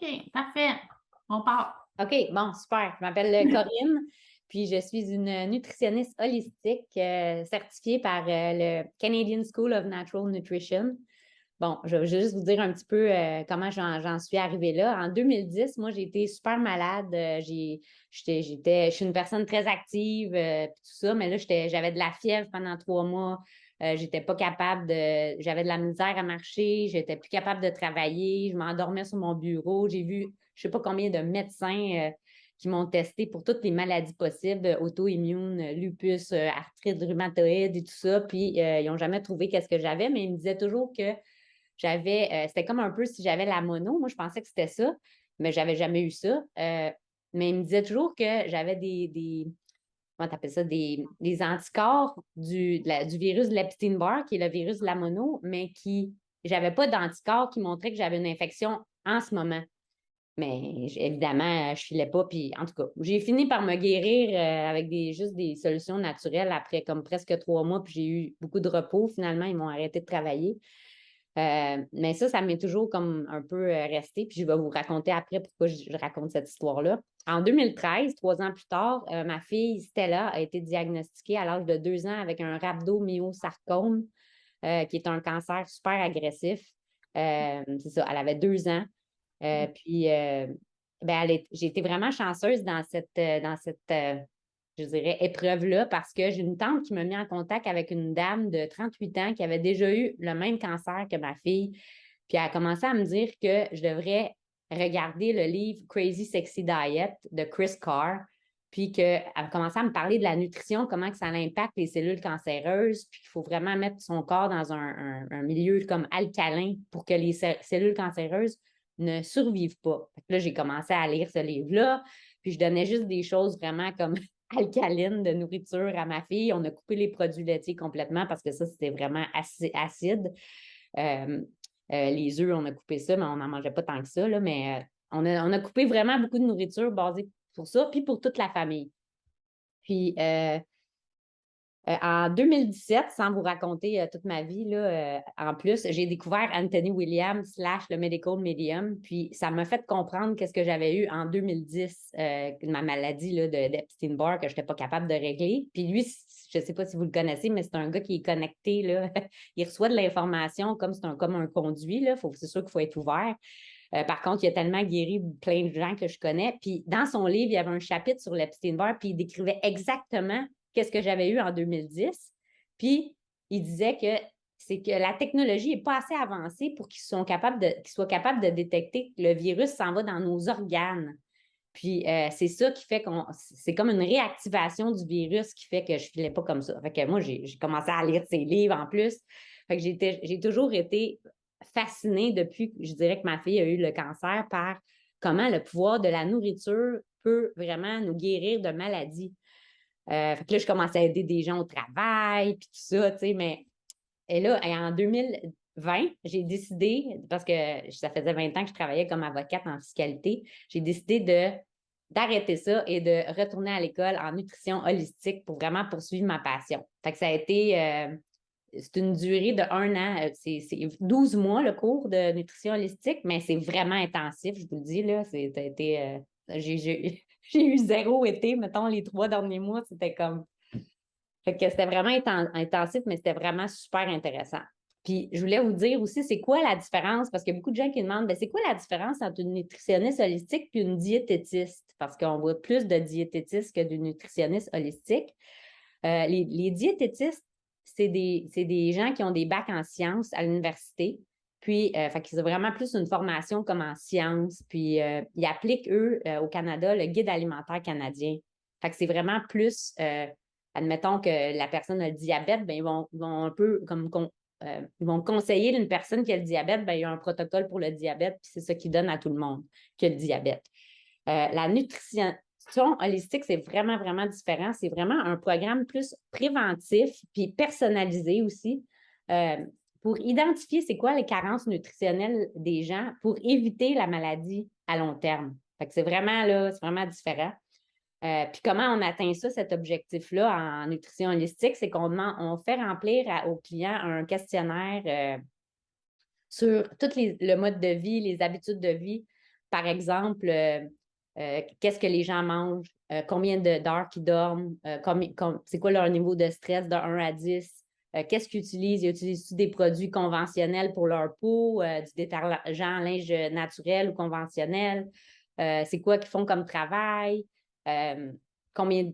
OK, parfait. On part. OK, bon, super. Je m'appelle Corinne, puis je suis une nutritionniste holistique certifiée par le Canadian School of Natural Nutrition. Bon, je vais juste vous dire un petit peu comment j'en suis arrivée là. En 2010, moi, j'ai été super malade. Je suis une personne très active, puis tout ça, mais là, j'avais de la fièvre pendant 3 mois. J'étais pas capable j'avais de la misère à marcher, j'étais plus capable de travailler, je m'endormais sur mon bureau. J'ai vu, je sais pas combien de médecins qui m'ont testé pour toutes les maladies possibles, auto-immunes, lupus, arthrite rhumatoïde et tout ça. Puis, ils n'ont jamais trouvé qu'est-ce que j'avais, mais ils me disaient toujours que c'était comme un peu si j'avais la mono. Moi, je pensais que c'était ça, mais j'avais jamais eu ça. Mais ils me disaient toujours que j'avais comment t'appelles ça, des anticorps du virus de l'Epstein-Barr, qui est le virus de la mono, mais j'avais pas d'anticorps qui montraient que j'avais une infection en ce moment. Mais évidemment, je filais pas. Puis, en tout cas, j'ai fini par me guérir avec juste des solutions naturelles après comme presque 3 mois. Puis, j'ai eu beaucoup de repos. Finalement, ils m'ont arrêté de travailler. Mais ça m'est toujours comme un peu resté. Puis, je vais vous raconter après pourquoi je raconte cette histoire-là. En 2013, 3 ans plus tard, ma fille Stella a été diagnostiquée à l'âge de 2 ans avec un rhabdomyosarcome, qui est un cancer super agressif. C'est ça, elle avait 2 ans. Puis, j'ai été vraiment chanceuse dans cette je dirais, épreuve-là, parce que j'ai une tante qui m'a mis en contact avec une dame de 38 ans qui avait déjà eu le même cancer que ma fille. Puis, elle a commencé à me dire que je devrais regarder le livre Crazy Sexy Diet de Chris Carr, puis qu'elle a commencé à me parler de la nutrition, comment que ça impacte les cellules cancéreuses, puis qu'il faut vraiment mettre son corps dans un milieu comme alcalin pour que les cellules cancéreuses ne survivent pas. Là, j'ai commencé à lire ce livre-là, puis je donnais juste des choses vraiment comme alcalines de nourriture à ma fille. On a coupé les produits laitiers complètement parce que ça, c'était vraiment acide. Les œufs, on a coupé ça, mais on n'en mangeait pas tant que ça, là, mais on a coupé vraiment beaucoup de nourriture basée pour ça, puis pour toute la famille. Puis, en 2017, sans vous raconter toute ma vie, là, en plus, j'ai découvert Anthony Williams / le Medical Medium, puis ça m'a fait comprendre qu'est-ce que j'avais eu en 2010, ma maladie là, d'Epstein-Barr que je n'étais pas capable de régler. Puis lui, je ne sais pas si vous le connaissez, mais c'est un gars qui est connecté, là. Il reçoit de l'information comme comme un conduit, là. C'est sûr qu'il faut être ouvert. Par contre, il a tellement guéri plein de gens que je connais. Puis dans son livre, il y avait un chapitre sur l'Epstein-Barr, puis il décrivait exactement qu'est-ce que j'avais eu en 2010. Puis il disait que c'est que la technologie n'est pas assez avancée pour qu'ils soient capables de détecter que le virus s'en va dans nos organes. Puis c'est ça qui fait c'est comme une réactivation du virus qui fait que je ne filais pas comme ça. Fait que moi, j'ai commencé à lire ses livres en plus. Fait que j'ai toujours été fascinée depuis, je dirais que ma fille a eu le cancer, par comment le pouvoir de la nourriture peut vraiment nous guérir de maladies. Fait que là, je commençais à aider des gens au travail, puis tout ça, tu sais, mais et là, en 2020, j'ai décidé, parce que ça faisait 20 ans que je travaillais comme avocate en fiscalité, j'ai décidé d'arrêter ça et de retourner à l'école en nutrition holistique pour vraiment poursuivre ma passion. Fait que ça a été, c'est une durée de 1 an, c'est 12 mois le cours de nutrition holistique, mais c'est vraiment intensif, je vous le dis, là, j'ai eu 0 été, mettons, les 3 derniers mois, c'était comme fait que c'était vraiment intensif, mais c'était vraiment super intéressant. Puis, je voulais vous dire aussi, c'est quoi la différence? Parce qu'il y a beaucoup de gens qui demandent, c'est quoi la différence entre une nutritionniste holistique et une diététiste? Parce qu'on voit plus de diététistes que de nutritionnistes holistiques. Les diététistes, c'est des gens qui ont des bacs en sciences à l'université. Puis, fait qu'ils ont vraiment plus une formation comme en sciences. Puis, ils appliquent, eux, au Canada, le guide alimentaire canadien. Fait que c'est vraiment plus admettons que la personne a le diabète, bien, ils vont un peu comme ils vont conseiller une personne qui a le diabète, bien, il y a un protocole pour le diabète, puis c'est ça qu'ils donnent à tout le monde qui a le diabète. La nutrition holistique, c'est vraiment, vraiment différent. C'est vraiment un programme plus préventif, puis personnalisé aussi, pour identifier c'est quoi les carences nutritionnelles des gens pour éviter la maladie à long terme. Fait que c'est vraiment différent. Puis comment on atteint ça, cet objectif-là en nutrition holistique, c'est on fait remplir aux clients un questionnaire sur tout le mode de vie, les habitudes de vie par exemple, qu'est-ce que les gens mangent, combien d'heures qu'ils dorment, c'est quoi leur niveau de stress de 1 à 10, qu'est-ce qu'ils utilisent? Ils utilisent des produits conventionnels pour leur peau, du détergent en linge naturel ou conventionnel? C'est quoi qu'ils font comme travail? Combien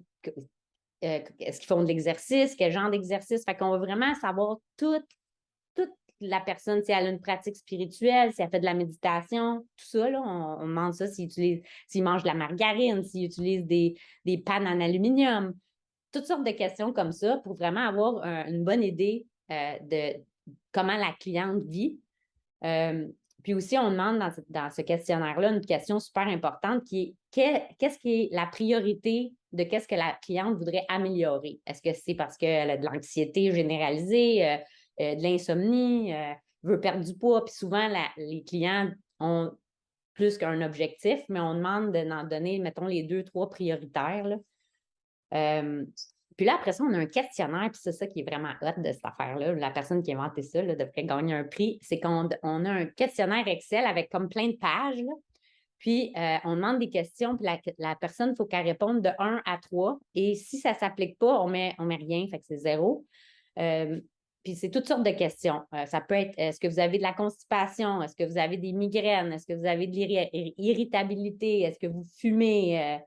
est-ce qu'ils font de l'exercice? Quel genre d'exercice? Fait qu'on va vraiment savoir toute la personne, si elle a une pratique spirituelle, si elle fait de la méditation, tout ça, là, on demande ça s'il mange de la margarine, s'il utilise des pannes en aluminium, toutes sortes de questions comme ça pour vraiment avoir une bonne idée de comment la cliente vit. Puis aussi, on demande dans ce questionnaire-là une question super importante qui est qu'est-ce qui est la priorité de qu'est-ce que la cliente voudrait améliorer? Est-ce que c'est parce qu'elle a de l'anxiété généralisée, de l'insomnie, veut perdre du poids? Puis souvent, les clients ont plus qu'un objectif, mais on demande d'en donner, mettons, les 2, 3 prioritaires, là. Puis là, après ça, on a un questionnaire, puis c'est ça qui est vraiment hot de cette affaire-là. La personne qui a inventé ça là, devrait gagner un prix. C'est qu'on a un questionnaire Excel avec comme plein de pages, là. Puis, on demande des questions, puis la personne, il faut qu'elle réponde de 1 à 3. Et si ça ne s'applique pas, on met rien, fait que c'est 0. Puis, c'est toutes sortes de questions. Ça peut être, est-ce que vous avez de la constipation? Est-ce que vous avez des migraines? Est-ce que vous avez de l'irritabilité? Est-ce que vous fumez?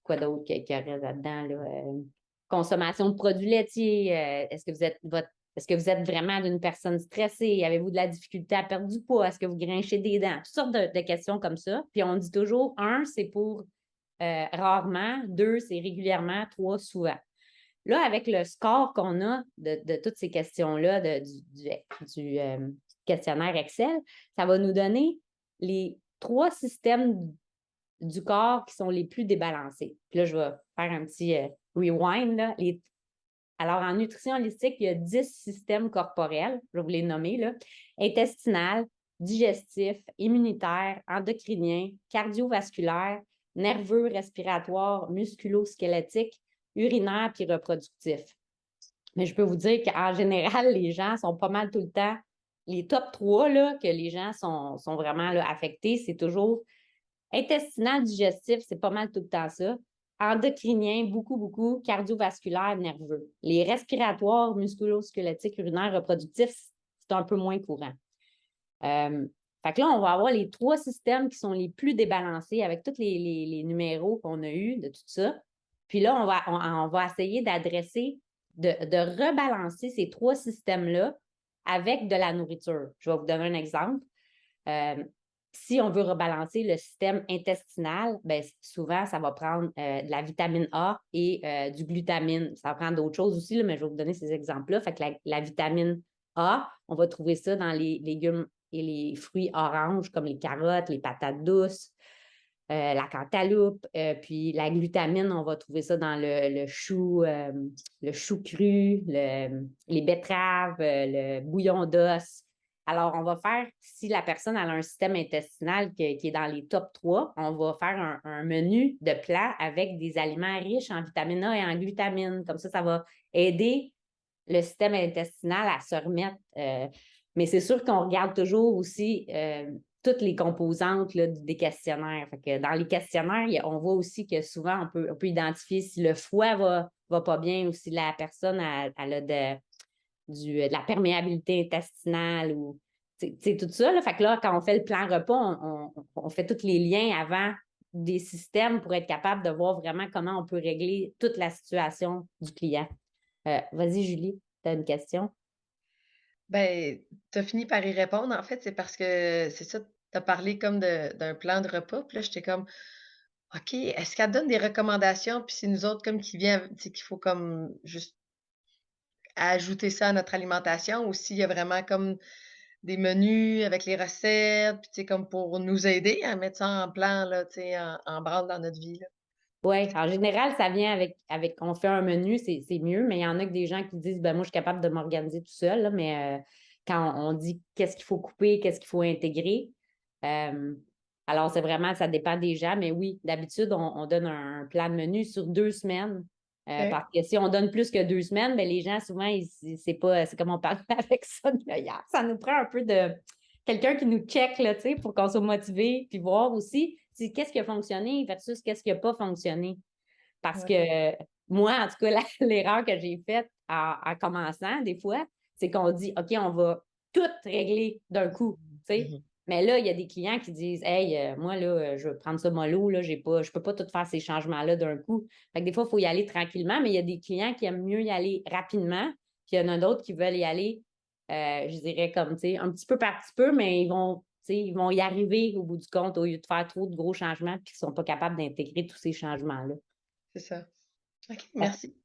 Quoi d'autre qu'il y aurait là-dedans? Là? Consommation de produits laitiers. Est-ce que vous êtes vraiment d'une personne stressée? Avez-vous de la difficulté à perdre du poids? Est-ce que vous grinchez des dents? Toutes sortes de questions comme ça. Puis on dit toujours, 1, c'est pour rarement, 2, c'est régulièrement, 3, souvent. Là, avec le score qu'on a de toutes ces questions-là du questionnaire Excel, ça va nous donner les 3 systèmes du corps qui sont les plus débalancés. Puis là, je vais faire un petit rewind. Là. Alors, en nutrition holistique, il y a 10 systèmes corporels, je vais vous les nommer, là. Intestinal, digestif, immunitaire, endocrinien, cardiovasculaire, nerveux, respiratoire, musculo-squelettique, urinaire puis reproductif. Mais je peux vous dire qu'en général, les gens sont pas mal tout le temps. Les top 3 là, que les gens sont vraiment là, affectés, c'est toujours intestinal, digestif, c'est pas mal tout le temps ça. Endocrinien, beaucoup, beaucoup. Cardiovasculaire, nerveux. Les respiratoires, musculo-squelettiques, urinaires, reproductifs, c'est un peu moins courant. Fait que là, on va avoir les 3 systèmes qui sont les plus débalancés avec tous les numéros qu'on a eus de tout ça. Puis là, on va essayer d'adresser, de rebalancer ces 3 systèmes-là avec de la nourriture. Je vais vous donner un exemple. Si on veut rebalancer le système intestinal, bien, souvent, ça va prendre de la vitamine A et du glutamine. Ça va prendre d'autres choses aussi, là, mais je vais vous donner ces exemples-là. Fait que la vitamine A, on va trouver ça dans les légumes et les fruits oranges comme les carottes, les patates douces, la cantaloupe. Puis la glutamine, on va trouver ça dans le chou cru, les betteraves, le bouillon d'os. Alors, on va faire, si la personne a un système intestinal qui est dans les top 3, on va faire un menu de plats avec des aliments riches en vitamine A et en glutamine. Comme ça va aider le système intestinal à se remettre. Mais c'est sûr qu'on regarde toujours aussi toutes les composantes là, des questionnaires. Fait que dans les questionnaires, on voit aussi que souvent, on peut identifier si le foie va pas bien ou si la personne elle a de la perméabilité intestinale ou tout ça. Là. Fait que là, quand on fait le plan repas, on fait tous les liens avant des systèmes pour être capable de voir vraiment comment on peut régler toute la situation du client. Vas-y, Julie, tu as une question? Ben, tu as fini par y répondre. En fait, c'est parce que c'est ça, tu as parlé comme d'un plan de repas. Puis là, j'étais comme, OK, est-ce qu'elle donne des recommandations? Puis c'est nous autres comme qui vient, tu sais, qu'il faut comme juste ajouter ça à notre alimentation ou s'il y a vraiment comme des menus avec les recettes, puis tu sais, comme pour nous aider à mettre ça en plan, là, tu sais, en branle dans notre vie, là. Oui, en général, ça vient avec on fait un menu, c'est mieux, mais il y en a que des gens qui disent, ben moi, je suis capable de m'organiser tout seul, là, mais quand on dit qu'est-ce qu'il faut couper, qu'est-ce qu'il faut intégrer, alors c'est vraiment, ça dépend des gens, mais oui, d'habitude, on donne un plan de menu sur 2 semaines, OK. parce que si on donne plus que 2 semaines, ben les gens, souvent, c'est comme on parlait avec ça hier, ça nous prend un peu de quelqu'un qui nous check, là, tu sais, pour qu'on soit motivé, puis voir aussi qu'est-ce qui a fonctionné versus qu'est-ce qui n'a pas fonctionné. Parce que moi, en tout cas, l'erreur que j'ai faite en commençant, des fois, c'est qu'on dit, OK, on va tout régler d'un coup, tu sais. Mais là, il y a des clients qui disent, hey, moi, là, je vais prendre ça mollo, là, je peux pas tout faire ces changements-là d'un coup. Fait que des fois, il faut y aller tranquillement, mais il y a des clients qui aiment mieux y aller rapidement, puis il y en a d'autres qui veulent y aller, je dirais, comme, tu sais, un petit peu par petit peu, mais ils vont y arriver au bout du compte au lieu de faire trop de gros changements, puis qu'ils ne sont pas capables d'intégrer tous ces changements-là. C'est ça. OK, merci.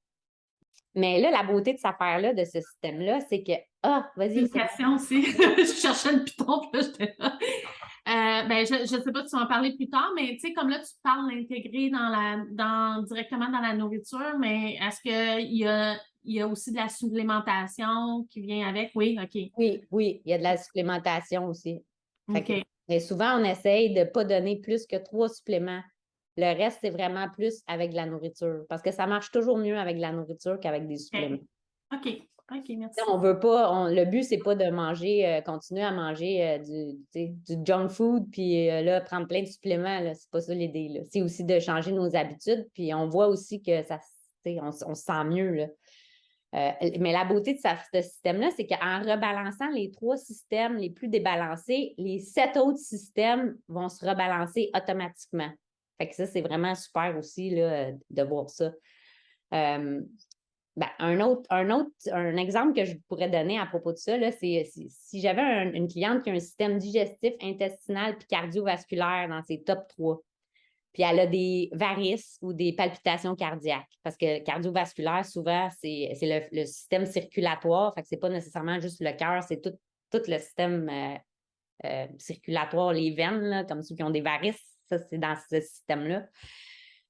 Mais là, la beauté de cette affaire-là, de ce système-là, c'est que, vas-y. Une question aussi. Je cherchais le piton, puis là, j'étais là. Ben, je ne sais pas si tu vas en parler plus tard, mais tu sais, comme là, tu parles d'intégrer directement dans la nourriture, mais est-ce qu'il y a aussi de la supplémentation qui vient avec? Oui, OK. Oui, il y a de la supplémentation aussi. OK. Mais souvent, on essaye de ne pas donner plus que 3 suppléments. Le reste, c'est vraiment plus avec de la nourriture. Parce que ça marche toujours mieux avec de la nourriture qu'avec des suppléments. OK, merci. On veut pas, le but, c'est pas de manger, continuer à manger du junk food, puis là, prendre plein de suppléments, là, c'est pas ça l'idée, là. C'est aussi de changer nos habitudes, puis on voit aussi que ça, on se sent mieux, là. Mais la beauté de ce système-là, c'est qu'en rebalançant les 3 systèmes les plus débalancés, les 7 autres systèmes vont se rebalancer automatiquement. Fait que ça, c'est vraiment super aussi là, de voir ça. Un exemple que je pourrais donner à propos de ça, c'est si j'avais une cliente qui a un système digestif, intestinal puis cardiovasculaire dans ses top 3, puis elle a des varices ou des palpitations cardiaques. Parce que cardiovasculaire, souvent, c'est le système circulatoire. Fait que c'est pas nécessairement juste le cœur, c'est tout le système circulatoire, les veines, là, comme ceux qui ont des varices. Ça, c'est dans ce système-là.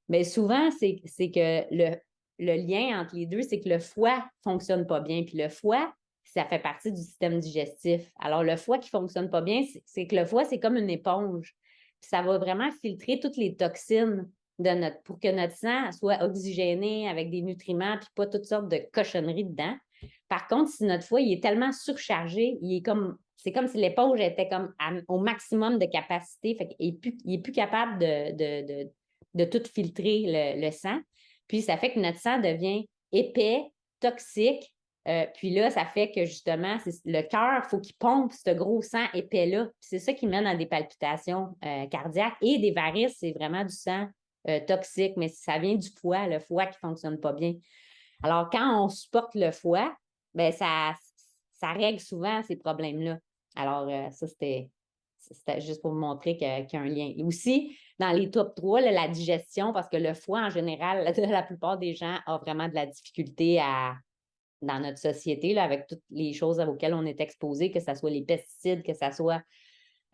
Mais souvent, c'est que le lien entre les deux, c'est que le foie ne fonctionne pas bien. Puis le foie, ça fait partie du système digestif. Alors, le foie qui ne fonctionne pas bien, c'est que le foie, c'est comme une éponge. Puis ça va vraiment filtrer toutes les toxines pour que notre sang soit oxygéné avec des nutriments puis pas toutes sortes de cochonneries dedans. Par contre, si notre foie il est tellement surchargé, c'est comme si l'éponge était comme au maximum de capacité, fait qu'il est plus capable de tout filtrer le sang. Puis ça fait que notre sang devient épais, toxique. Puis là, ça fait que justement, le cœur, il faut qu'il pompe ce gros sang épais-là. Puis c'est ça qui mène à des palpitations cardiaques et des varices, c'est vraiment du sang toxique, mais ça vient du foie, le foie qui ne fonctionne pas bien. Alors, quand on supporte le foie, ben ça règle souvent ces problèmes-là. Alors, ça, c'était juste pour vous montrer qu'il y a un lien. Et aussi, dans les top 3, là, la digestion, parce que le foie, en général, la plupart des gens ont vraiment de la difficulté dans notre société, là, avec toutes les choses auxquelles on est exposé, que ce soit les pesticides, que ce soit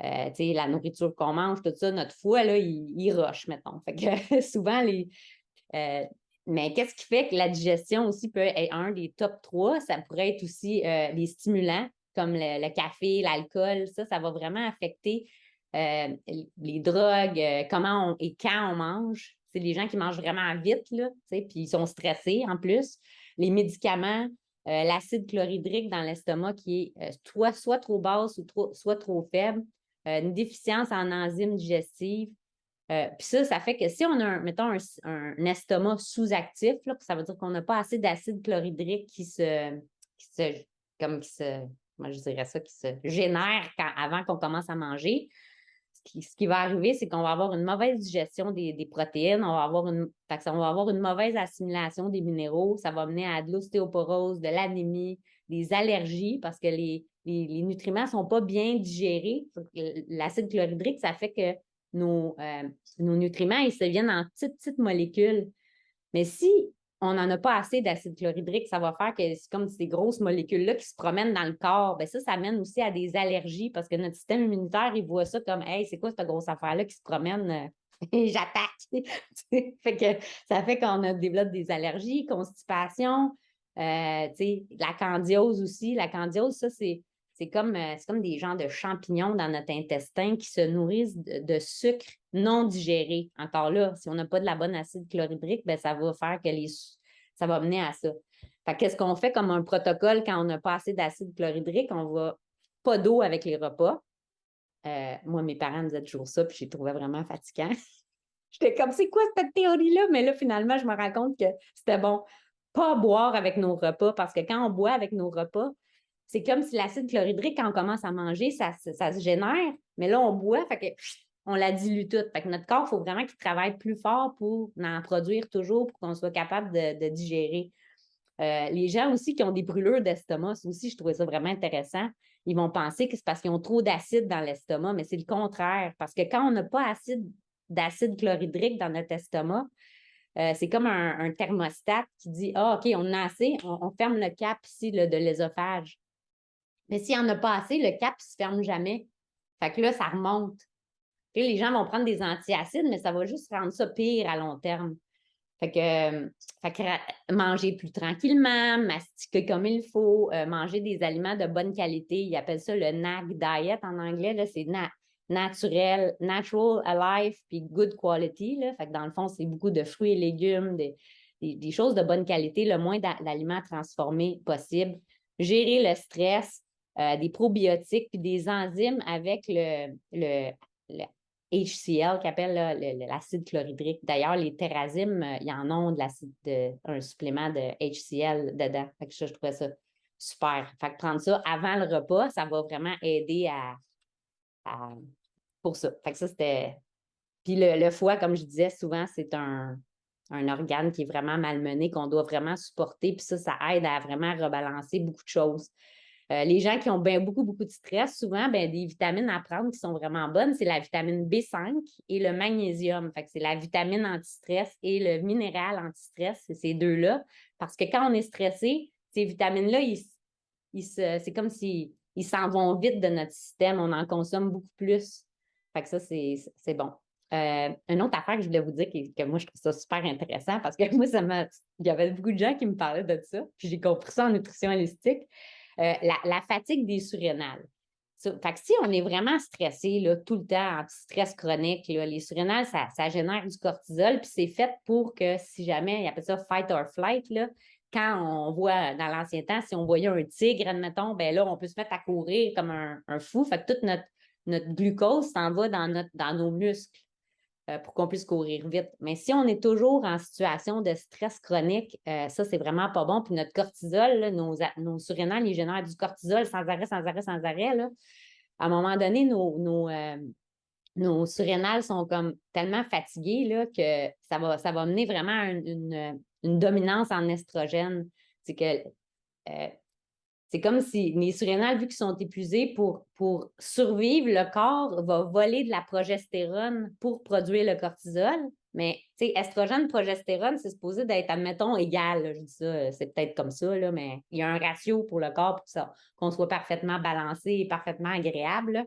la nourriture qu'on mange, tout ça, notre foie, là, il roche, mettons. Fait que souvent, mais qu'est-ce qui fait que la digestion aussi peut être un des top 3? Ça pourrait être aussi les stimulants, comme le café, l'alcool. Ça va vraiment affecter les drogues, comment et quand on mange. C'est les gens qui mangent vraiment vite, là, puis ils sont stressés en plus. Les médicaments, l'acide chlorhydrique dans l'estomac qui est soit trop basse ou soit trop faible, une déficience en enzymes digestives. Puis ça fait que si on a, mettons, un estomac sous-actif, là, ça veut dire qu'on n'a pas assez d'acide chlorhydrique moi je dirais ça, qui se génère avant qu'on commence à manger. Ce qui va arriver, c'est qu'on va avoir une mauvaise digestion des protéines, on va avoir une mauvaise assimilation des minéraux, ça va mener à de l'ostéoporose, de l'anémie, des allergies, parce que les nutriments ne sont pas bien digérés. L'acide chlorhydrique, ça fait que nos nutriments, ils se viennent en petites molécules. Mais si on n'en a pas assez d'acide chlorhydrique, ça va faire que c'est comme ces grosses molécules-là qui se promènent dans le corps. Bien, ça mène aussi à des allergies parce que notre système immunitaire, il voit ça comme « Hey, c'est quoi cette grosse affaire-là qui se promène? J'attaque! » Fait que ça fait qu'on développe des allergies, constipation, la candiose aussi. La candiose, ça, c'est comme des genres de champignons dans notre intestin qui se nourrissent de sucre non digéré. Encore là, si on n'a pas de la bonne acide chlorhydrique, bien, ça va faire que ça va mener à ça. Fait qu'est-ce qu'on fait comme un protocole quand on n'a pas assez d'acide chlorhydrique? On va pas d'eau avec les repas. moi, mes parents me disaient toujours ça, puis je les trouvais vraiment fatigants. J'étais comme, c'est quoi cette théorie-là? Mais là, finalement, je me rends compte que c'était bon, pas boire avec nos repas, parce que quand on boit avec nos repas, c'est comme si l'acide chlorhydrique, quand on commence à manger, ça se génère, mais là, on boit, fait que on la dilue toute. Fait que notre corps, il faut vraiment qu'il travaille plus fort pour en produire toujours, pour qu'on soit capable de digérer. Les gens aussi qui ont des brûlures d'estomac, ça aussi, je trouvais ça vraiment intéressant. Ils vont penser que c'est parce qu'ils ont trop d'acide dans l'estomac, mais c'est le contraire. Parce que quand on n'a pas d'acide chlorhydrique dans notre estomac, c'est comme un thermostat qui dit ah, OK, on en a assez, on ferme le cap ici là, de l'ésophage. Mais s'il n'y en a pas assez, le cap ne se ferme jamais. Fait que là, ça remonte. Puis les gens vont prendre des antiacides, mais ça va juste rendre ça pire à long terme. Fait que manger plus tranquillement, mastiquer comme il faut, manger des aliments de bonne qualité. Ils appellent ça le NAG diet en anglais. Là, c'est naturel, natural, alive, puis good quality. Là. Fait que dans le fond, c'est beaucoup de fruits et légumes, des choses de bonne qualité, le moins d'aliments transformés possible. Gérer le stress, des probiotiques, puis des enzymes avec le HCl, qu'appelle l'acide chlorhydrique. D'ailleurs, les Terrazymes, ils en ont un supplément de HCl dedans. Fait que je trouvais ça super. Fait que prendre ça avant le repas, ça va vraiment aider pour ça. Fait que ça, c'était... Puis le foie, comme je disais, souvent, c'est un organe qui est vraiment malmené, qu'on doit vraiment supporter. Puis ça aide à vraiment rebalancer beaucoup de choses. Les gens qui ont beaucoup de stress, souvent, des vitamines à prendre qui sont vraiment bonnes, c'est la vitamine B5 et le magnésium. Fait que c'est la vitamine anti-stress et le minéral anti-stress, c'est ces deux-là. Parce que quand on est stressé, ces vitamines-là, c'est comme s'ils s'en vont vite de notre système. On en consomme beaucoup plus. Fait que ça, c'est bon. Une autre affaire que je voulais vous dire que moi, je trouve ça super intéressant parce que moi, il y avait beaucoup de gens qui me parlaient de ça. Puis j'ai compris ça en nutrition holistique. La fatigue des surrénales. Fait que si on est vraiment stressé là, tout le temps, en stress chronique, là, les surrénales, ça génère du cortisol, puis c'est fait pour que si jamais, il appelle ça fight or flight, là, quand on voit dans l'ancien temps, si on voyait un tigre, admettons, ben là, on peut se mettre à courir comme un fou. Fait que toute notre glucose s'en va dans nos muscles pour qu'on puisse courir vite. Mais si on est toujours en situation de stress chronique, ça, c'est vraiment pas bon. Puis notre cortisol, là, nos surrénales, ils génèrent du cortisol sans arrêt. Là. À un moment donné, nos surrénales sont comme tellement fatiguées là, que ça va mener vraiment à une dominance en estrogène. C'est que c'est comme si les surrénales, vu qu'ils sont épuisés pour survivre, le corps va voler de la progestérone pour produire le cortisol. Mais, tu sais, estrogène, progestérone, c'est supposé d'être, admettons, égal. Là. Je dis ça, c'est peut-être comme ça, là, mais il y a un ratio pour le corps pour ça, qu'on soit parfaitement balancé et parfaitement agréable. Là.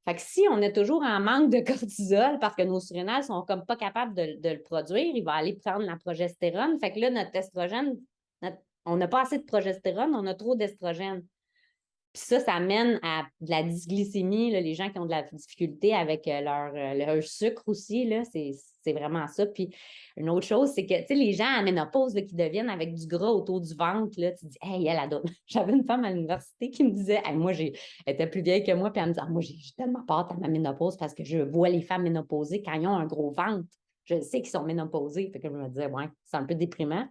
Fait que si on est toujours en manque de cortisol parce que nos surrénales sont comme pas capables de le produire, il va aller prendre la progestérone. Fait que là, notre estrogène, on n'a pas assez de progestérone, on a trop d'estrogène. Puis ça amène à de la dysglycémie, là, les gens qui ont de la difficulté avec leur sucre aussi, là, c'est vraiment ça. Puis une autre chose, c'est que, tu sais, les gens à ménopause là, qui deviennent avec du gras autour du ventre, là, tu te dis, hey, elle adore. J'avais une femme à l'université qui me disait, hey, moi, elle était plus vieille que moi, puis elle me disait, moi, j'ai tellement peur de ma ménopause parce que je vois les femmes ménopausées quand ils ont un gros ventre. Je sais qu'ils sont ménopausés. Fait que je me disais, ouais, c'est un peu déprimant.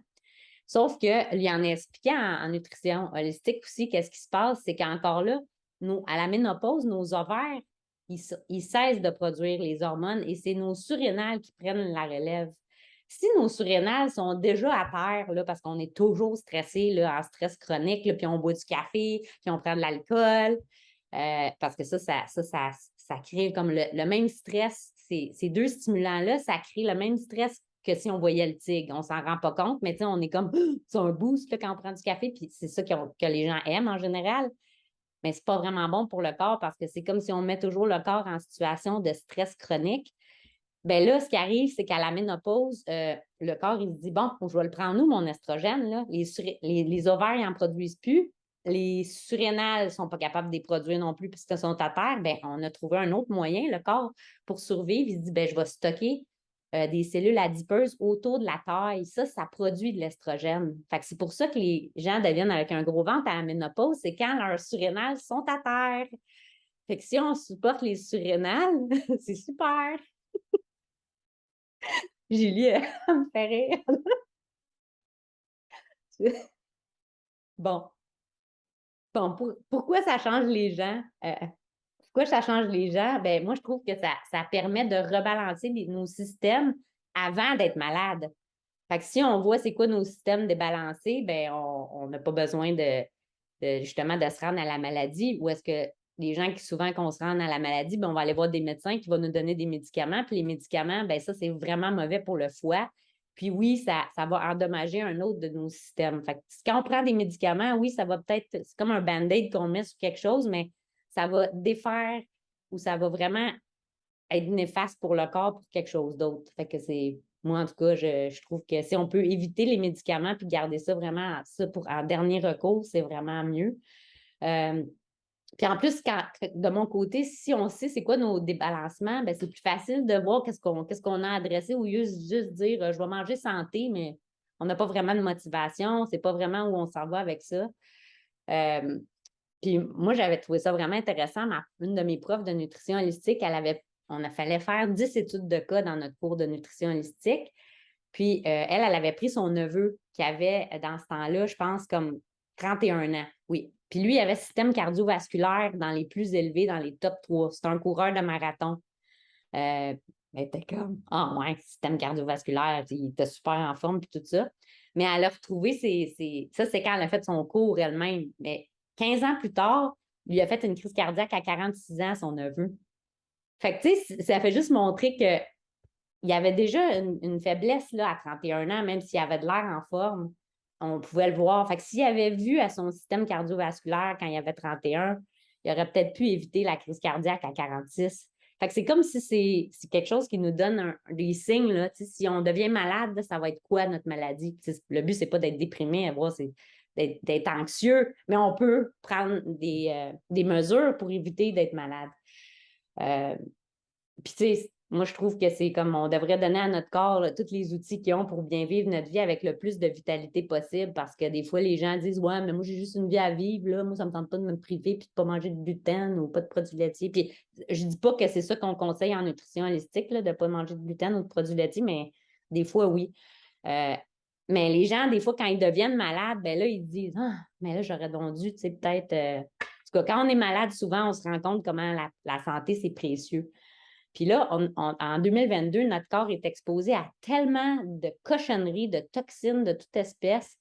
Sauf qu'il en a expliqué en nutrition holistique aussi, qu'est-ce qui se passe, c'est qu'encore là, à la ménopause, nos ovaires, ils cessent de produire les hormones et c'est nos surrénales qui prennent la relève. Si nos surrénales sont déjà à terre, là, parce qu'on est toujours stressé, là, en stress chronique, là, puis on boit du café, puis on prend de l'alcool, parce que ça crée comme le même stress. Ces deux stimulants-là, ça crée le même stress que si on voyait le tigre. On s'en rend pas compte, mais on est comme, c'est un boost là, quand on prend du café, puis c'est ça que les gens aiment en général. Mais c'est pas vraiment bon pour le corps parce que c'est comme si on met toujours le corps en situation de stress chronique. Bien là, ce qui arrive, c'est qu'à la ménopause, le corps, il se dit, bon, je vais le prendre où, mon estrogène? Là? Les ovaires, ils n'en produisent plus. Les surrénales ne sont pas capables de les produire non plus puisqu'ils sont à terre. Bien, on a trouvé un autre moyen, le corps, pour survivre. Il se dit, bien, je vais stocker des cellules adipeuses autour de la taille. Ça produit de l'estrogène. Fait que c'est pour ça que les gens deviennent avec un gros ventre à la ménopause, c'est quand leurs surrénales sont à terre. Fait que si on supporte les surrénales, c'est super. Julie, elle me fait rire. Bon, pourquoi ça change les gens? Pourquoi ça change les gens? Ben, moi, je trouve que ça permet de rebalancer nos systèmes avant d'être malade. Fait que si on voit c'est quoi nos systèmes débalancés, ben on n'a pas besoin justement de se rendre à la maladie. Ou est-ce que les gens qui souvent qu'on se rende à la maladie, ben on va aller voir des médecins qui vont nous donner des médicaments. Puis les médicaments, ben ça, c'est vraiment mauvais pour le foie. Puis oui, ça va endommager un autre de nos systèmes. Fait que quand on prend des médicaments, oui, ça va peut-être, c'est comme un band-aid qu'on met sur quelque chose, mais ça va défaire ou ça va vraiment être néfaste pour le corps pour quelque chose d'autre. Fait que moi, en tout cas, je trouve que si on peut éviter les médicaments puis garder ça vraiment en dernier recours, c'est vraiment mieux. Puis en plus, de mon côté, si on sait c'est quoi nos débalancements, ben c'est plus facile de voir qu'est-ce qu'on a adressé au lieu de juste dire je vais manger santé, mais on n'a pas vraiment de motivation, c'est pas vraiment où on s'en va avec ça. Puis moi, j'avais trouvé ça vraiment intéressant. Une de mes profs de nutrition holistique, on a fallait faire 10 études de cas dans notre cours de nutrition holistique. Puis elle avait pris son neveu qui avait, dans ce temps-là, je pense, comme 31 ans. Oui. Puis lui, il avait système cardiovasculaire dans les plus élevés, dans les top 3. C'est un coureur de marathon. Elle était comme, ouais, système cardiovasculaire, il était super en forme, puis tout ça. Mais elle a retrouvé ça, c'est quand elle a fait son cours elle-même. Mais 15 ans plus tard, il lui a fait une crise cardiaque à 46 ans, son neveu. Fait que, tu sais, ça fait juste montrer qu'il y avait déjà une faiblesse là, à 31 ans, même s'il avait de l'air en forme. On pouvait le voir. Fait que s'il avait vu à son système cardiovasculaire quand il avait 31, il aurait peut-être pu éviter la crise cardiaque à 46. Fait que c'est comme si c'est quelque chose qui nous donne des signes. Là. Si on devient malade, là, ça va être quoi notre maladie? Le but, c'est pas d'être déprimé, c'est d'être anxieux, mais on peut prendre des mesures pour éviter d'être malade. Puis, tu sais, moi, je trouve que c'est comme on devrait donner à notre corps là, tous les outils qu'ils ont pour bien vivre notre vie avec le plus de vitalité possible parce que des fois, les gens disent ouais, mais moi, j'ai juste une vie à vivre. Là. Moi, ça ne me tente pas de me priver puis de ne pas manger de gluten ou pas de produits laitiers. Puis, je ne dis pas que c'est ça qu'on conseille en nutrition holistique, là, de ne pas manger de gluten ou de produits laitiers, mais des fois, oui. Mais les gens, des fois, quand ils deviennent malades, ben là, ils disent ah, mais là, j'aurais donc dû, tu sais, peut-être. En tout cas, quand on est malade, souvent, on se rend compte comment la santé, c'est précieux. Puis là, en 2022, notre corps est exposé à tellement de cochonneries, de toxines de toute espèce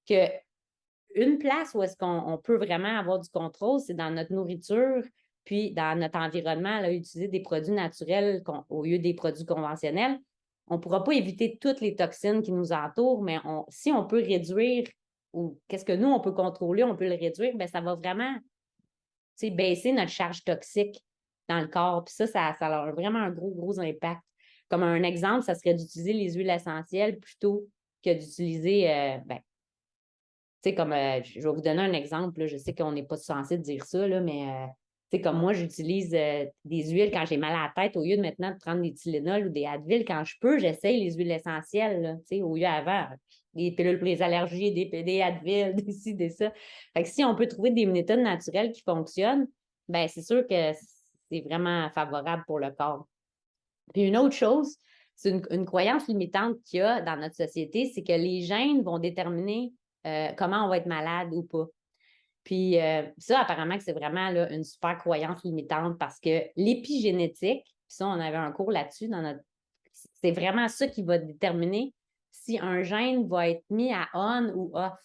qu'une place où est-ce qu'on peut vraiment avoir du contrôle, c'est dans notre nourriture, puis dans notre environnement, là, utiliser des produits naturels au lieu des produits conventionnels. On ne pourra pas éviter toutes les toxines qui nous entourent, mais si on peut réduire ou qu'est-ce que nous, on peut contrôler, on peut le réduire, bien, ça va vraiment baisser notre charge toxique dans le corps. Puis ça a vraiment un gros, gros impact. Comme un exemple, ça serait d'utiliser les huiles essentielles plutôt que d'utiliser, comme, je vais vous donner un exemple, là, je sais qu'on n'est pas censé dire ça, là, mais comme moi, j'utilise des huiles quand j'ai mal à la tête, au lieu de maintenant de prendre des Tylenol ou des Advil, quand je peux, j'essaye les huiles essentielles, là, au lieu avant, des pilules pour les allergies, des Advil, des ci, des ça. Fait que si on peut trouver des méthodes naturelles qui fonctionnent, ben c'est sûr que c'est vraiment favorable pour le corps. Puis une autre chose, c'est une croyance limitante qu'il y a dans notre société, c'est que les gènes vont déterminer comment on va être malade ou pas. Puis ça, apparemment, que c'est vraiment là, une super croyance limitante parce que l'épigénétique, puis ça, on avait un cours là-dessus c'est vraiment ça qui va déterminer si un gène va être mis à on ou off.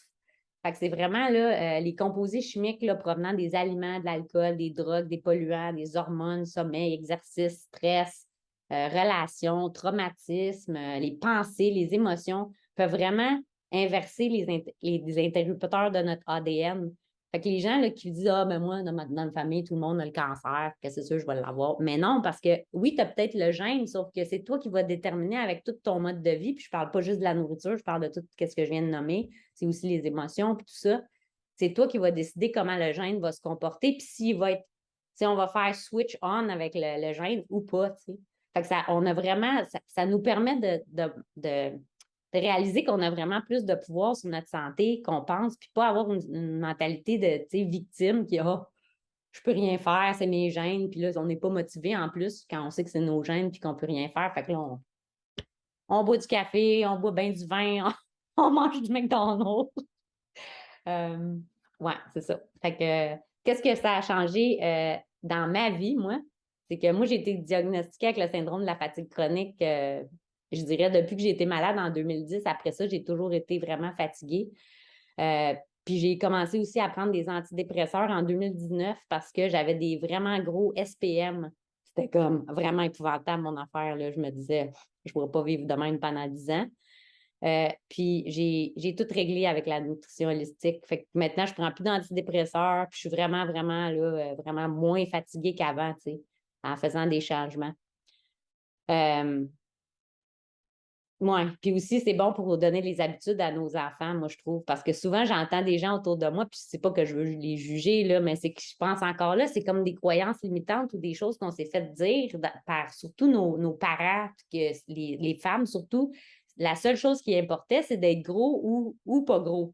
Fait que c'est vraiment là, les composés chimiques là, provenant des aliments, de l'alcool, des drogues, des polluants, des hormones, sommeil, exercice, stress, relations, traumatisme, les pensées, les émotions peuvent vraiment inverser les interrupteurs de notre ADN. Fait que les gens là, qui disent ah, ben moi, dans ma famille, tout le monde a le cancer, que c'est sûr, je vais l'avoir. Mais non, parce que oui, tu as peut-être le gène, sauf que c'est toi qui vas déterminer avec tout ton mode de vie. Puis je parle pas juste de la nourriture, je parle de tout ce que je viens de nommer. C'est aussi les émotions, puis tout ça. C'est toi qui vas décider comment le gène va se comporter, puis s'il va être, on va faire switch on avec le gène ou pas, tu sais. Fait que on a vraiment, ça nous permet de réaliser qu'on a vraiment plus de pouvoir sur notre santé qu'on pense, puis pas avoir une mentalité de victime qui a je peux rien faire, c'est mes gènes. Puis là, on n'est pas motivé en plus quand on sait que c'est nos gènes puis qu'on peut rien faire. Fait que là, on boit du café, on boit bien du vin, on mange du McDonald's. Ouais, c'est ça. Fait que, qu'est-ce que ça a changé dans ma vie, moi? C'est que moi, j'ai été diagnostiquée avec le syndrome de la fatigue chronique, je dirais, depuis que j'ai été malade en 2010. Après ça, j'ai toujours été vraiment fatiguée. Puis j'ai commencé aussi à prendre des antidépresseurs en 2019 parce que j'avais des vraiment gros SPM. C'était comme vraiment épouvantable, mon affaire, là. Je me disais, je ne pourrais pas vivre de même pendant 10 ans. Puis j'ai tout réglé avec la nutrition holistique. Fait que maintenant, je ne prends plus d'antidépresseurs, puis je suis vraiment, vraiment, là, vraiment moins fatiguée qu'avant, tu sais, en faisant des changements. Oui, puis aussi, c'est bon pour donner les habitudes à nos enfants, moi, je trouve, parce que souvent, j'entends des gens autour de moi, puis c'est pas que je veux les juger, là, mais c'est que je pense encore là, c'est comme des croyances limitantes ou des choses qu'on s'est fait dire par surtout nos parents, que les femmes surtout. La seule chose qui importait, c'est d'être gros ou pas gros.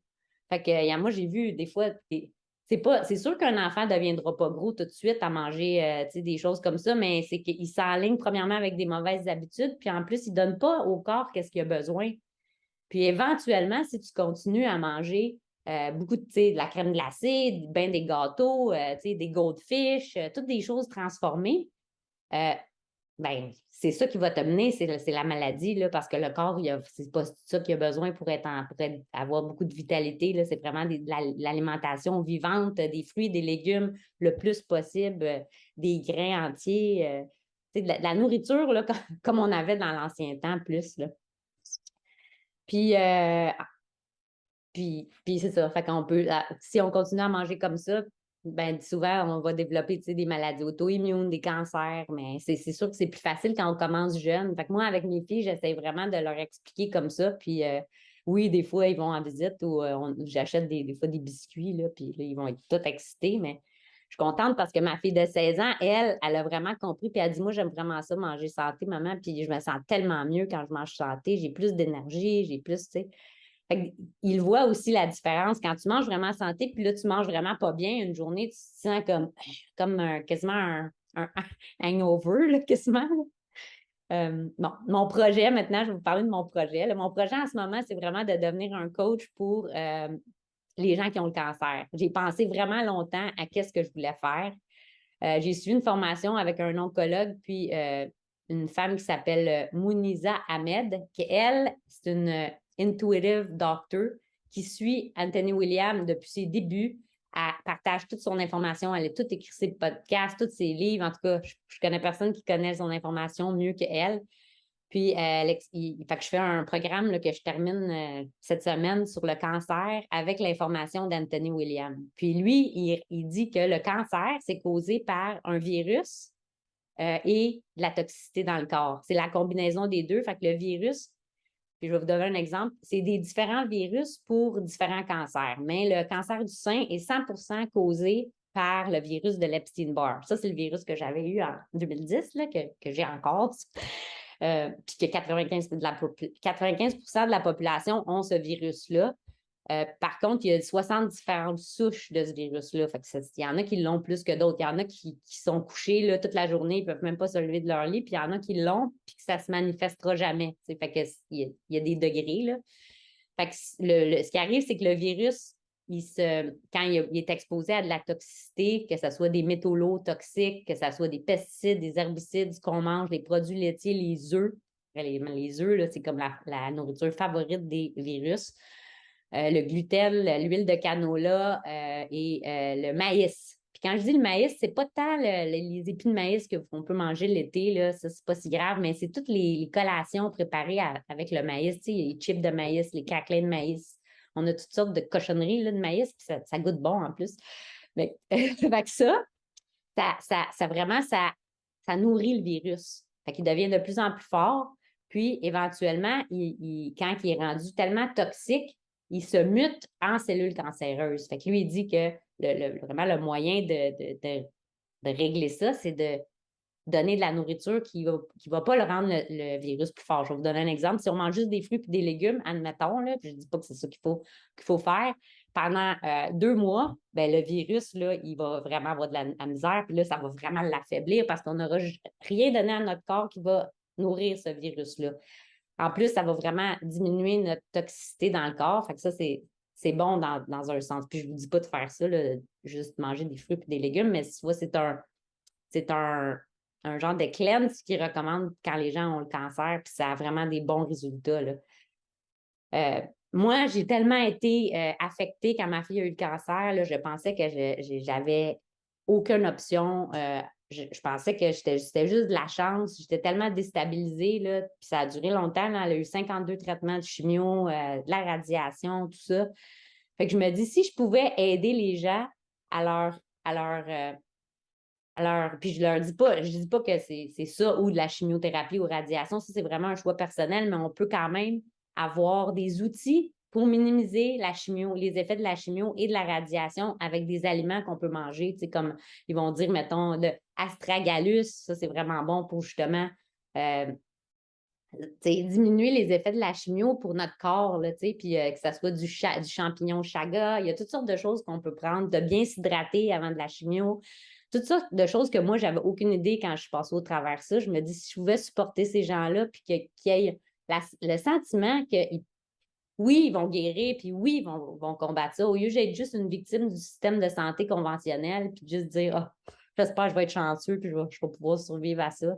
Fait que, moi, j'ai vu des fois, c'est sûr qu'un enfant ne deviendra pas gros tout de suite à manger des choses comme ça, mais c'est qu'il s'enligne premièrement avec des mauvaises habitudes, puis en plus, il ne donne pas au corps qu'est-ce qu'il a besoin. Puis éventuellement, si tu continues à manger beaucoup de la crème glacée, ben des gâteaux, des goldfish, toutes des choses transformées, ben, c'est ça qui va te mener, c'est la maladie, là, parce que le corps, c'est pas ça qu'il a besoin pour avoir beaucoup de vitalité. Là, c'est vraiment de l'alimentation vivante, des fruits, des légumes le plus possible, des grains entiers, de la nourriture là, comme on avait dans l'ancien temps plus. Là. Puis, puis c'est ça. Fait qu'on peut, si on continue à manger comme ça, ben souvent, on va développer des maladies auto-immunes, des cancers, mais c'est sûr que c'est plus facile quand on commence jeune. Fait que moi, avec mes filles, j'essaie vraiment de leur expliquer comme ça. Puis oui, des fois, ils vont en visite ou j'achète des fois des biscuits, là, puis là, ils vont être tout excités, mais je suis contente parce que ma fille de 16 ans, elle a vraiment compris, puis elle dit, moi, j'aime vraiment ça, manger santé, maman, puis je me sens tellement mieux quand je mange santé, j'ai plus d'énergie, j'ai plus, tu sais. Il voit aussi la différence. Quand tu manges vraiment santé, puis là, tu manges vraiment pas bien une journée, tu te sens comme quasiment un hangover, là, quasiment. Bon, mon projet, maintenant, je vais vous parler de mon projet. Là, mon projet en ce moment, c'est vraiment de devenir un coach pour les gens qui ont le cancer. J'ai pensé vraiment longtemps à qu'est-ce que je voulais faire. J'ai suivi une formation avec un oncologue, puis une femme qui s'appelle Mouniza Ahmed, qui, elle, c'est une intuitive doctor qui suit Anthony Williams depuis ses débuts. Elle partage toute son information, elle a tout écrit ses podcasts, tous ses livres. En tout cas, je connais personne qui connaît son information mieux qu'elle. Puis, fait que je fais un programme là, que je termine cette semaine sur le cancer avec l'information d'Anthony Williams. Puis lui, il dit que le cancer, c'est causé par un virus et de la toxicité dans le corps. C'est la combinaison des deux. Fait que le virus, puis je vais vous donner un exemple, c'est des différents virus pour différents cancers. Mais le cancer du sein est 100% causé par le virus de l'Epstein-Barr. Ça, c'est le virus que j'avais eu en 2010, là, que j'ai encore. Puis que 95 de la population ont ce virus-là. Par contre, il y a 60 différentes souches de ce virus-là. Fait que il y en a qui l'ont plus que d'autres. Il y en a qui sont couchés là, toute la journée, ils ne peuvent même pas se lever de leur lit. Puis il y en a qui l'ont, puis que ça ne se manifestera jamais. Fait que il y a des degrés. Là. Fait que ce qui arrive, c'est que le virus, quand il est exposé à de la toxicité, que ce soit des métaux lourds toxiques, que ce soit des pesticides, des herbicides, ce qu'on mange, les produits laitiers, les œufs. Les œufs, là, c'est comme la nourriture favorite des virus. Le gluten, l'huile de canola et le maïs. Puis quand je dis le maïs, c'est pas tant les épis de maïs qu'on peut manger l'été, là, ça, c'est pas si grave, mais c'est toutes les collations préparées avec le maïs, tu sais, les chips de maïs, les craquelins de maïs. On a toutes sortes de cochonneries là, de maïs, puis ça goûte bon en plus. Mais avec ça vraiment, ça nourrit le virus. Fait qu'il devient de plus en plus fort. Puis, éventuellement, quand il est rendu tellement toxique, il se mute en cellules cancéreuses. Fait que lui, il dit que vraiment le moyen de régler ça, c'est de donner de la nourriture qui ne va pas le rendre le virus plus fort. Je vais vous donner un exemple. Si on mange juste des fruits et des légumes, admettons, là, puis je ne dis pas que c'est ça qu'il faut faire, pendant 2 mois, ben, le virus, là, il va vraiment avoir de la misère, puis là, ça va vraiment l'affaiblir parce qu'on n'aura rien donné à notre corps qui va nourrir ce virus-là. En plus, ça va vraiment diminuer notre toxicité dans le corps. Fait que ça, c'est bon dans un sens. Puis je ne vous dis pas de faire ça, là, juste manger des fruits et des légumes, mais tu vois, c'est un genre de cleanse qu'ils recommandent quand les gens ont le cancer, puis ça a vraiment des bons résultats, là. Moi, j'ai tellement été affectée quand ma fille a eu le cancer, là, je pensais que j'avais aucune option. Je pensais que c'était juste de la chance. J'étais tellement déstabilisée, là, puis ça a duré longtemps, là. Elle a eu 52 traitements de chimio, de la radiation, tout ça. Fait que je me dis, si je pouvais aider les gens à puis je dis pas que c'est ça ou de la chimiothérapie ou radiation, ça c'est vraiment un choix personnel, mais on peut quand même avoir des outils pour minimiser les effets de la chimio et de la radiation avec des aliments qu'on peut manger, tu sais, comme ils vont dire, mettons, le astragalus, ça c'est vraiment bon pour justement euh, diminuer les effets de la chimio pour notre corps, là, puis que ça soit du champignon chaga. Il y a toutes sortes de choses qu'on peut prendre, de bien s'hydrater avant de la chimio. Toutes sortes de choses que moi, j'avais aucune idée quand je suis passée au travers de ça. Je me dis, si je pouvais supporter ces gens-là, puis qu'il y ait le sentiment que oui, ils vont guérir, puis oui, ils vont combattre ça, au lieu d'être juste une victime du système de santé conventionnel, puis juste dire, ah, j'espère que je vais être chanceux, puis je vais pouvoir survivre à ça.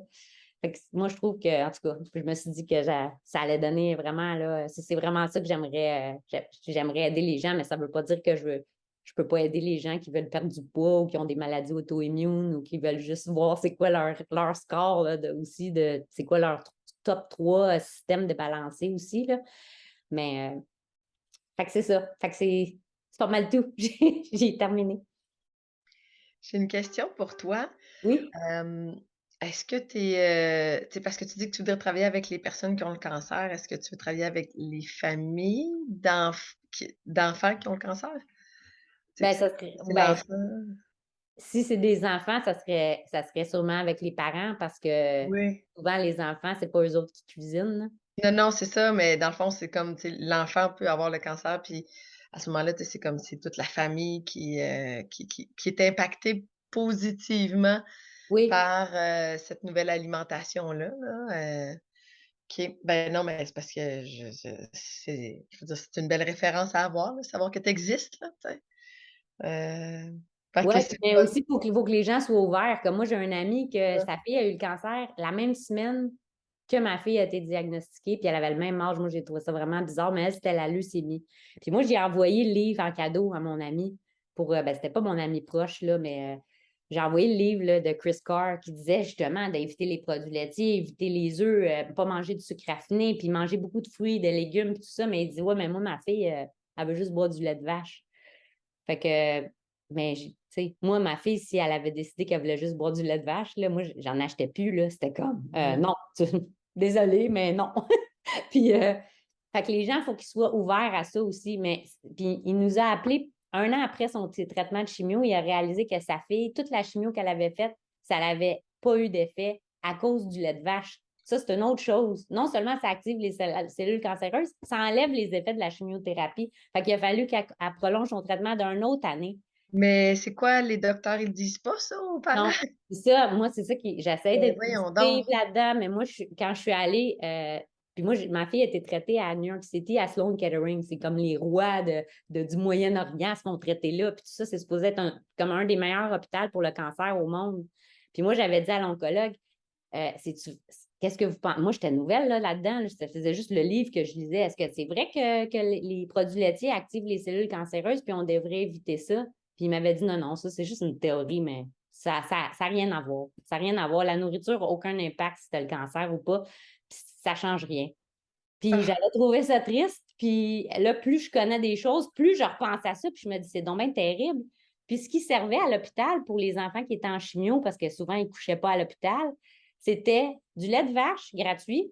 Fait que moi, je trouve que, en tout cas, je me suis dit que ça allait donner vraiment, là, c'est vraiment ça que j'aimerais aider les gens, mais ça ne veut pas dire que je peux pas aider les gens qui veulent perdre du poids ou qui ont des maladies auto-immunes ou qui veulent juste voir c'est quoi leur score, là, c'est quoi leur top 3 système débalancé aussi, là. Mais, fait que c'est ça. Fait que c'est pas mal tout. J'ai terminé. J'ai une question pour toi. Oui? Est-ce que tu es, tu sais, parce que tu dis que tu voudrais travailler avec les personnes qui ont le cancer, est-ce que tu veux travailler avec les familles d'enfants qui ont le cancer? Tu sais, Ben, que ça serait, c'est ben, l'enfant. si c'est des enfants, ça serait sûrement avec les parents parce que Oui. souvent, les enfants, c'est pas eux autres qui cuisinent, là. Non, non, c'est ça, mais dans le fond, c'est comme, tu sais, l'enfant peut avoir le cancer, puis à ce moment-là, tu sais, c'est comme c'est toute la famille qui est impactée positivement Oui. par, cette nouvelle alimentation-là, là, qui est ben, non, mais c'est parce que je veux dire, c'est une belle référence à avoir, là, savoir que tu existes, là, tu sais. Fait Oui, que c'est mais pas aussi, il faut que les gens soient ouverts. Comme moi, j'ai un ami que ça. sa fille a eu le cancer la même semaine que ma fille a été diagnostiquée, puis elle avait le même âge. Moi, j'ai trouvé ça vraiment bizarre, mais elle, c'était la leucémie. Puis moi, j'ai envoyé le livre en cadeau à mon ami ben, c'était pas mon ami proche, là, mais j'ai envoyé le livre là, de Chris Carr qui disait justement d'éviter les produits laitiers, éviter les œufs, pas manger du sucre raffiné, puis manger beaucoup de fruits, de légumes, puis tout ça. Mais il dit, ouais, mais moi, ma fille, elle veut juste boire du lait de vache. Fait que, mais, tu sais, moi, ma fille, si elle avait décidé qu'elle voulait juste boire du lait de vache, là, moi, j'en achetais plus, là. C'était comme, non, désolée, mais non. Puis, fait que les gens, il faut qu'ils soient ouverts à ça aussi. Mais, puis, il nous a appelé 1 an après son petit traitement de chimio. Il a réalisé que sa fille, toute la chimio qu'elle avait faite, ça n'avait pas eu d'effet à cause du lait de vache. Ça, c'est une autre chose. Non seulement ça active les cellules cancéreuses, ça enlève les effets de la chimiothérapie. Fait qu'il a fallu qu'elle prolonge son traitement d'une autre année. Mais c'est quoi, les docteurs, ils disent pas ça aux parents? Non, c'est ça. Moi, c'est ça qui. J'essaie Ben, d'être voyons positive donc. là-dedans, mais moi, quand je suis allée, puis moi, ma fille a été traitée à New York City, à Sloan Kettering. C'est comme les rois du Moyen-Orient se font traiter là. Puis tout ça, c'est supposé être comme un des meilleurs hôpitaux pour le cancer au monde. Puis moi, j'avais dit à l'oncologue, qu'est-ce que vous pensez? Moi, j'étais nouvelle là-dedans. Là, ça faisait juste le livre que je lisais. Est-ce que c'est vrai que les produits laitiers activent les cellules cancéreuses, puis on devrait éviter ça? Puis il m'avait dit non, non, ça, c'est juste une théorie, mais ça n'a rien à voir. Ça n'a rien à voir. La nourriture n'a aucun impact si tu as le cancer ou pas. Puis ça ne change rien. Puis Ah, j'avais trouvé ça triste. Puis là, plus je connais des choses, plus je repense à ça. Puis je me dis, c'est donc bien terrible. Puis ce qui servait à l'hôpital pour les enfants qui étaient en chimio, parce que souvent, ils ne couchaient pas à l'hôpital, c'était du lait de vache gratuit,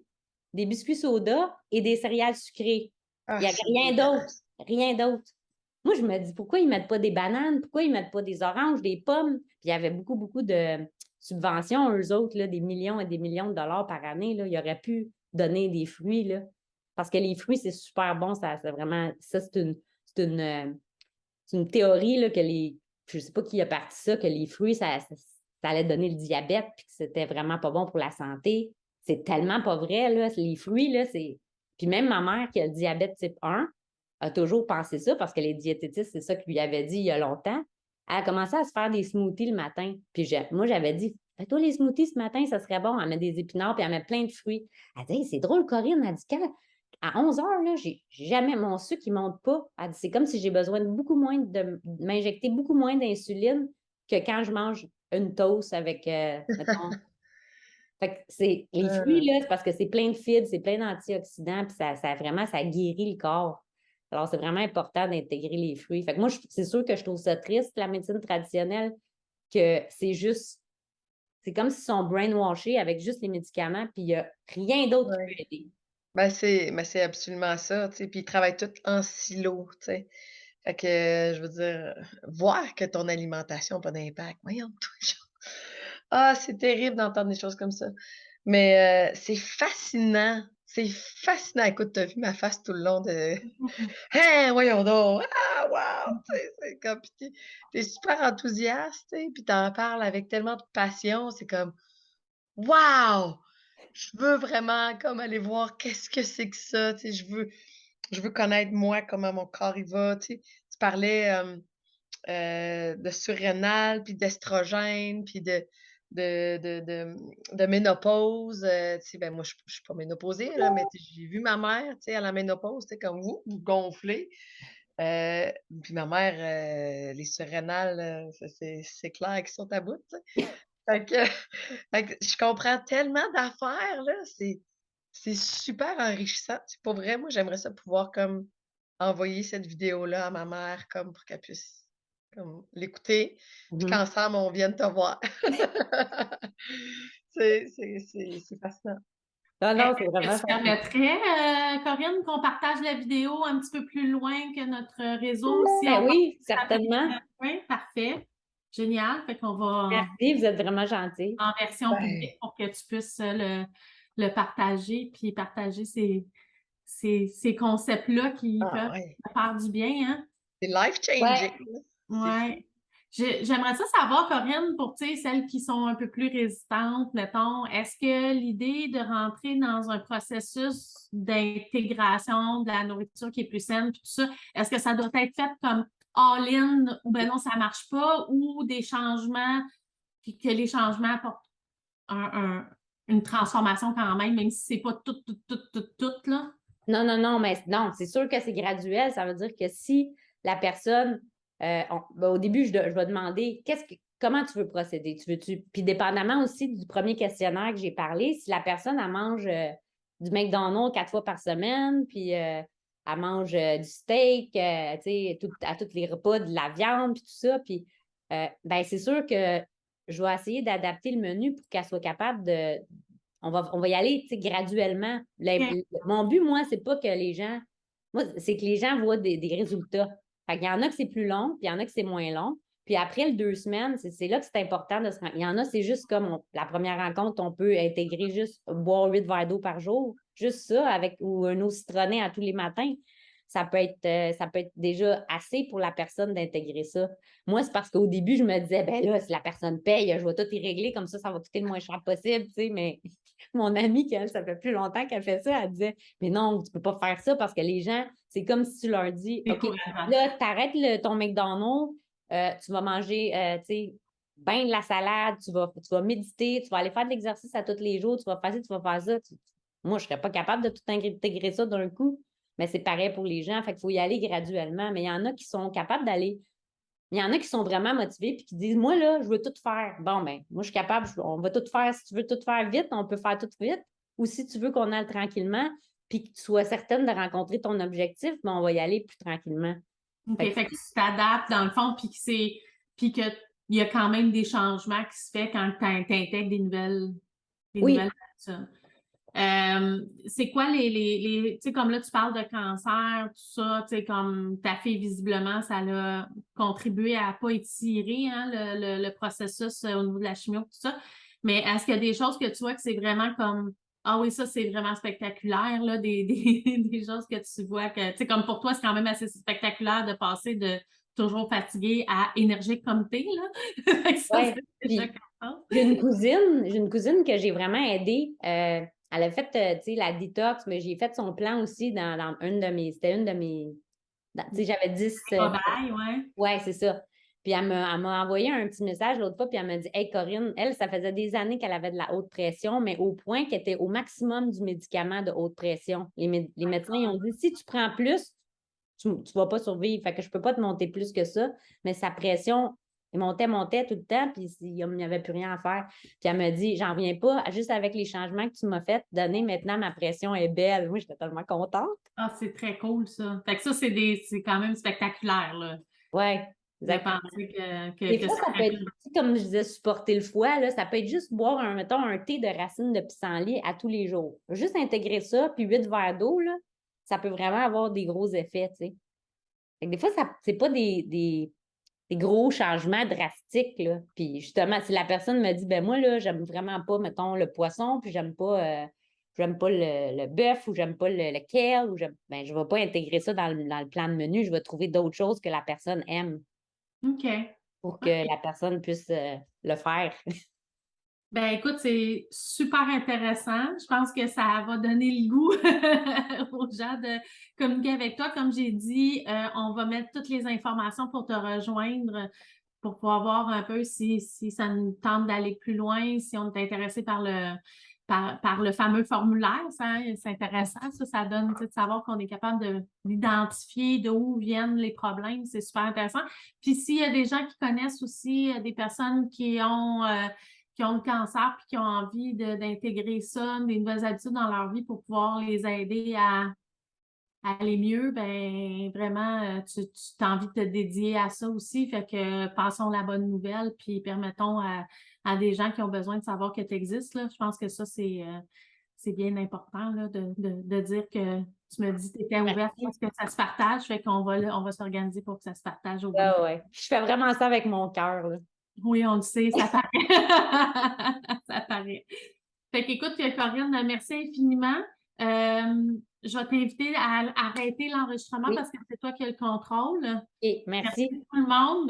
des biscuits soda et des céréales sucrées. Il n'y avait c'est rien d'autre. dégueulasse. Rien d'autre. Moi, je me dis, pourquoi ils ne mettent pas des bananes? Pourquoi ils ne mettent pas des oranges, des pommes? Puis il y avait beaucoup, beaucoup de subventions, eux autres, là, des millions et des millions de dollars par année. Là. Ils auraient pu donner des fruits, là. Parce que les fruits, c'est super bon. Ça, c'est vraiment, ça, c'est une c'est une théorie là, que je sais pas qui a parti ça, que les fruits, ça allait donner le diabète, puis que c'était vraiment pas bon pour la santé. C'est tellement pas vrai, là. Les fruits, là, c'est... Puis même ma mère qui a le diabète type 1 a toujours pensé ça, parce que les diététistes, c'est ça qu'ils lui avaient dit il y a longtemps. Elle a commencé à se faire des smoothies le matin. Puis moi, j'avais dit, fais-toi les smoothies ce matin, ça serait bon. Elle met des épinards, puis elle met plein de fruits. Elle dit, hey, c'est drôle, Corinne. Elle dit, à 11 heures, là, j'ai jamais, mon sucre, il ne monte pas. Elle dit, c'est comme si j'ai besoin de m'injecter beaucoup moins d'insuline que quand je mange une toast avec, mettons. Fait que les fruits, là, c'est parce que c'est plein de fibres, c'est plein d'antioxydants, puis ça guérit le corps. Alors, c'est vraiment important d'intégrer les fruits. Fait que moi, c'est sûr que je trouve ça triste, la médecine traditionnelle, que c'est comme s'ils sont brainwashés avec juste les médicaments, puis il n'y a rien d'autre qui peut aider. C'est absolument ça, tu sais, puis ils travaillent tous en silo, tu sais. Fait que, je veux dire, voir que ton alimentation n'a pas d'impact, voyons, ah, c'est terrible d'entendre des choses comme ça. Mais c'est fascinant. C'est fascinant. Écoute, tu as vu ma face tout le long de hein, voyons donc! Ah, wow! Tu sais, c'est comme puis tu es super enthousiaste, tu sais, puis tu en parles avec tellement de passion. C'est comme wow! Je veux vraiment comme aller voir qu'est-ce que c'est que ça, tu sais, je veux connaître moi, comment mon corps il va, tu sais. Tu parlais, de surrénal, puis d'estrogène, puis de ménopause, tu sais, ben, moi, je suis pas ménopausée, là, mais tu sais, j'ai vu ma mère, tu sais, à la ménopause, tu sais, comme vous gonflée. Puis ma mère, les surrénales, ça c'est clair qu'ils sont à bout, tu sais. Fait que fait que je comprends tellement d'affaires, là, c'est super enrichissant. C'est pour vrai, moi, j'aimerais ça pouvoir comme envoyer cette vidéo-là à ma mère comme pour qu'elle puisse comme l'écouter, puis qu'ensemble on vienne te voir. C'est fascinant. Non, non, c'est Est-ce que vraiment tu permettrais, Corinne, qu'on partage la vidéo un petit peu plus loin que notre réseau? Si Ben on oui, certainement. Oui, parfait. Génial. Fait qu'on va Merci, vous êtes vraiment gentils. en version Ben, publique pour que tu puisses le partager, puis partager ces concepts-là qui peuvent ouais, faire du bien, hein? c'est life Ouais. changing, là. C'est fou. Ouais. J'aimerais ça savoir, Corinne, pour celles qui sont un peu plus résistantes, mettons, est-ce que l'idée de rentrer dans un processus d'intégration de la nourriture qui est plus saine, puis tout ça, est-ce que ça doit être fait comme all-in ou ben non, ça marche pas, ou des changements, puis que les changements apportent une transformation quand même si c'est pas tout, là? Non, non, non, mais non, c'est sûr que c'est graduel. Ça veut dire que si la personne, ben, au début, je vais demander comment tu veux procéder. Puis dépendamment aussi du premier questionnaire que j'ai parlé, si la personne, elle mange du McDonald's 4 fois par semaine, puis elle mange du steak, tu sais, à tous les repas, de la viande, puis tout ça, puis ben, c'est sûr que je vais essayer d'adapter le menu pour qu'elle soit capable de, on va y aller graduellement. Mon but, moi, c'est pas que les gens. Moi, c'est que les gens voient des résultats. Fait qu'il y en a que c'est plus long, puis il y en a que c'est moins long. Puis après le 2 semaines, c'est là que c'est important de se rendre. Il y en a, c'est juste comme la première rencontre, on peut intégrer juste boire 8 verres d'eau par jour. Juste ça, ou un eau citronnée à tous les matins. Ça peut être déjà assez pour la personne d'intégrer ça. Moi, c'est parce qu'au début, je me disais, ben là, si la personne paye, je vais tout y régler, comme ça va coûter le moins cher possible, tu sais, mais mon amie, ça fait plus longtemps qu'elle fait ça, elle disait, mais non, tu peux pas faire ça parce que les gens, c'est comme si tu leur dis, OK, là, t'arrêtes ton McDonald's, tu vas manger, tu sais, ben de la salade, tu vas méditer, tu vas aller faire de l'exercice à tous les jours, tu vas faire ça, tu vas faire ça. Moi, je serais pas capable de tout intégrer ça d'un coup, mais c'est pareil pour les gens, fait qu'il faut y aller graduellement, mais il y en a qui sont capables d'aller. Il y en a qui sont vraiment motivés et qui disent, moi, là, je veux tout faire. Bon, ben, moi, je suis capable, on va tout faire. Si tu veux tout faire vite, on peut faire tout vite. Ou si tu veux qu'on aille tranquillement puis que tu sois certaine de rencontrer ton objectif, ben, on va y aller plus tranquillement. OK, fait que tu t'adaptes dans le fond puis qu'il y a quand même des changements qui se font quand tu intègres des nouvelles personnes. C'est quoi tu sais, comme là, tu parles de cancer, tout ça, tu sais, comme ta fille, visiblement, ça l'a contribué à pas étirer hein, le processus au niveau de la chimio, tout ça. Mais est-ce qu'il y a des choses que tu vois que c'est vraiment comme, ah oui, ça, c'est vraiment spectaculaire, là, des choses que tu vois que, tu sais, comme pour toi, c'est quand même assez spectaculaire de passer de toujours fatiguée à énergique comme t'es, là. Fait que ça, Ouais. c'est déjà Puis, quelque chose. j'ai une cousine que j'ai vraiment aidée. Elle a fait, tu sais, la détox, mais j'ai fait son plan aussi dans une de mes, c'était une de mes, tu sais, j'avais 10, Cobaye, ouais. ouais, c'est ça. Puis elle m'a envoyé un petit message l'autre fois, puis elle m'a dit, hey Corinne, elle, ça faisait des années qu'elle avait de la haute pression, mais au point qu'elle était au maximum du médicament de haute pression. Les médecins, ils ont dit, si tu prends plus, tu ne vas pas survivre. Fait que je ne peux pas te monter plus que ça, mais sa pression, elle montait tout le temps, puis il n'y avait plus rien à faire. Puis elle m'a dit, j'en reviens pas, juste avec les changements que tu m'as fait, donner maintenant, ma pression est belle. Moi, j'étais tellement contente. Ah, c'est très cool, ça. Fait que ça, c'est quand même spectaculaire, là. Ouais, De exactement. penser Des que fois, ça ça peut fait être, tu sais, comme je disais, supporter le foie, là, ça peut être juste boire, mettons, un thé de racines de pissenlit à tous les jours. Juste intégrer ça, puis 8 verres d'eau, là, ça peut vraiment avoir des gros effets, tu sais. Fait que des fois, c'est pas des gros changements drastiques, là. Puis justement, si la personne me dit, ben moi, là, j'aime vraiment pas, mettons, le poisson, puis j'aime pas le bœuf, ou j'aime pas le kale, ben, je vais pas intégrer ça dans le plan de menu, je vais trouver d'autres choses que la personne aime OK. pour que la personne puisse le faire. Ben écoute, c'est super intéressant. Je pense que ça va donner le goût aux gens de communiquer avec toi. Comme j'ai dit, on va mettre toutes les informations pour te rejoindre, pour pouvoir voir un peu si ça nous tente d'aller plus loin, si on est intéressé par le fameux formulaire. C'est intéressant. Ça donne de savoir qu'on est capable d'identifier d'où viennent les problèmes. C'est super intéressant. Puis s'il y a des gens qui connaissent aussi des personnes qui ont le cancer puis qui ont envie d'intégrer ça, des nouvelles habitudes dans leur vie pour pouvoir les aider à aller mieux, ben vraiment, tu as envie de te dédier à ça aussi. Fait que passons la bonne nouvelle, puis permettons à des gens qui ont besoin de savoir que tu existes, là. Je pense que ça, c'est bien important là, de dire que tu me dis que tu étais ouverte parce que ça se partage. Fait on va s'organiser pour que ça se partage au bout. Ah ouais. Je fais vraiment ça avec mon cœur, là. Oui, on le sait, ça paraît. Ça paraît. Fait qu'écoute, Corinne, merci infiniment. Je vais t'inviter à arrêter l'enregistrement Oui. parce que c'est toi qui as le contrôle. OK, Merci merci. tout le monde.